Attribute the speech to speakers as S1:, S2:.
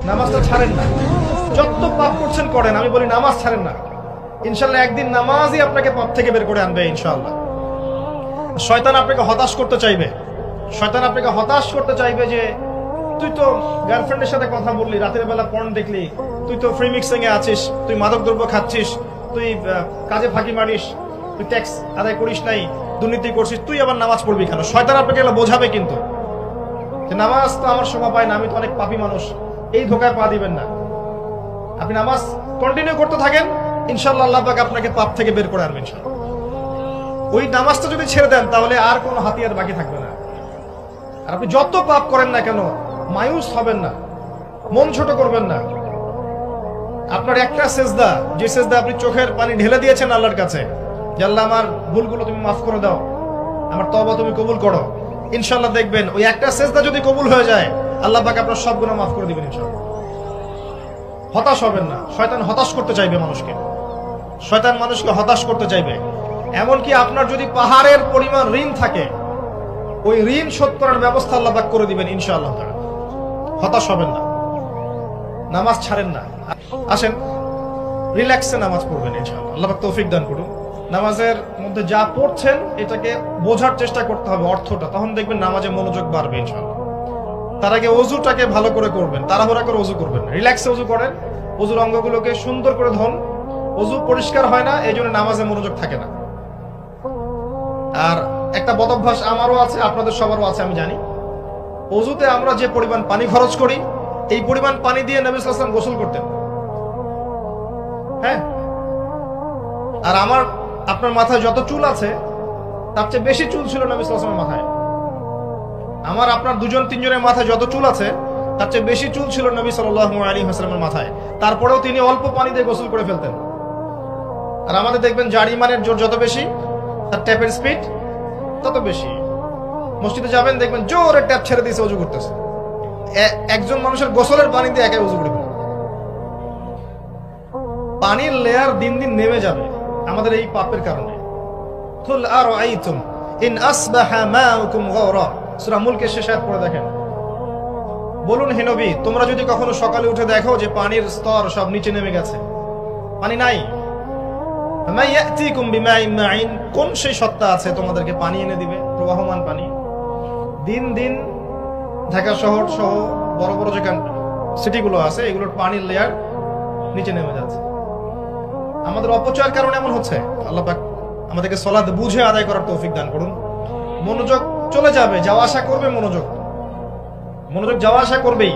S1: নামাজটা ছাড়েন না। যত পাপ করছেন করেন, আমি বলি নামাজ ছাড়েন না। ইনশাল্লাহ একদিন নামাজই আপনাকে পাপ থেকে বের করে আনবে ইনশাআল্লাহ। শয়তান আপনাকে হতাশ করতে চাইবে, শয়তান আপনাকে হতাশ করতে চাইবে যে তুই তো গার্লফ্রেন্ডের সাথে কথা বললি, রাতের বেলা পর্ন দেখলি, তুই তো ফ্রি মিক্সিং এ আছিস, তুই মাদক দ্রব্য খাচ্ছিস, তুই কাজে ফাঁকি মারিস, তুই ট্যাক্স আদায় করিস নাই, দুর্নীতি করছিস, তুই আবার নামাজ পড়বি কেন? শয়তান আপনাকে এগুলো বোঝাবে কিন্তু যে নামাজ তো আমার শোভা পায় না, আমি তো অনেক পাপী মানুষ। এই ধোকায় পা দিবেন না। আপনি নামাজ কন্টিনিউ করতে থাকেন, ইনশাআল্লাহ আল্লাহ পাক আপনাকে পাপ থেকে বের করে আনবেন ইনশাআল্লাহ। ওই নামাজটা যদি ছেড়ে দেন তাহলে আর কোনো হাতিয়ার বাকি থাকবে না। আর আপনি যত পাপ করেন না কেন মায়ুস হবেন না, মন ছোট করবেন না। আপনার একটা সেজদা, যে সেজদা আপনি চোখের পানি ঢেলে দিয়েছেন আল্লাহর কাছে, যে আল্লাহ আমার ভুলগুলো তুমি মাফ করে দাও, আমার তওবা তুমি কবুল করো, ইনশাআল্লাহ দেখবেন ওই একটা সেজদা যদি কবুল হয়ে যায় আল্লাহ পাক আপনার সব গুনাহ মাফ করে দিবেন ইনশাআল্লাহ। হতাশ হবেন না। শয়তান হতাশ করতে চাইবে মানুষকে, শয়তান মানুষকে হতাশ করতে চাইবে। এমনকি আপনার যদি পাহাড়ের পরিমাণ ঋণ থাকে, ওই ঋণ শোধ করার ব্যবস্থা আল্লাহ পাক করে দিবেন ইনশাআল্লাহ। হতাশ হবেন না, নামাজ ছাড়েন না। আসেন রিল্যাক্সে নামাজ পড়বেন ইনশাআল্লাহ। আল্লাহ পাক তৌফিক দান করুন। নামাজের মধ্যে যা পড়ছেন এটাকে বোঝার চেষ্টা করতে হবে অর্থটা, তখন দেখবেন নামাজে মনোযোগ বাড়বে ইনশাআল্লাহ। তার আগে ওযুটাকে ভালো করে করবেন, তাড়াহুড়া করে ওযু করবেন না, রিল্যাক্সে ওযু করেন, ওযুর অঙ্গগুলোকে সুন্দর করে ধোন। ওযু পরিষ্কার হয় না, এই জন্য নামাজে মনোযোগ থাকে না। আর একটা বদভ্যাস আমারও আছে, আপনাদের সবারও আছে আমি জানি, ওযুতে আমরা যে পরিমাণ পানি খরচ করি, এই পরিমাণ পানি দিয়ে নবী সাল্লাল্লাহু আলাইহি ওয়াসাল্লাম গোসল করতেন। হ্যাঁ, আর আপনার মাথায় যত চুল আছে তার চেয়ে বেশি চুল ছিল নবী সাল্লাল্লাহু আলাইহি ওয়াসাল্লামের মাথায়। আপনার দুজন তিনজনের মাথায় যত চুল আছে তার চেয়ে বেশি চুল ছিল নবী সাল্লাল্লাহু আলাইহি ওয়াসাল্লামের মাথায়। তারপরেও তিনি অল্প পানি দিয়ে গোসল করে ফেলতেন। আর আমাদের দেখবেন যার ইমানের জোর যত বেশি, তার ট্যাপের স্পিড তত বেশি। মসজিদে যাবেন দেখবেন জোরে ট্যাপ ছেড়ে দিয়েছে, ওযু করতেছে। একজন মানুষের গোসলের পানি দিয়ে একাই ওযু করে ফেলে। পানির লেয়ার দিন দিন নেমে যাবে আমাদের এই পাপের কারণে। কুল আরাআইতুম ইন আসবাহা মাউকুম গাওরা, সূরা মুলকের শেষ আয়াত পড়ে দেখেন। বলুন হে নবী, তোমরা যদি কখনো সকালে উঠে দেখো যে পানির স্তর সব নিচে নেমে গেছে, পানি নাই, কোন সেই সত্তা আছে তোমাদেরকে পানি এনে দিবে, প্রবাহমান পানি? দিন দিন ঢাকা শহর সহ বড় বড় যে সিটিগুলো আছে এগুলোর পানির লেয়ার নিচে নেমে যাচ্ছে। আমাদের অপচয়ের কারণে এমন হচ্ছে। আল্লাহ পাক আমাদেরকে সালাত বুঝে আদায় করার তৌফিক দান করুন। মনোযোগ চলে যাবে, যাওয়া আসা করবে, মনোযোগ যাওয়া আসা করবেই।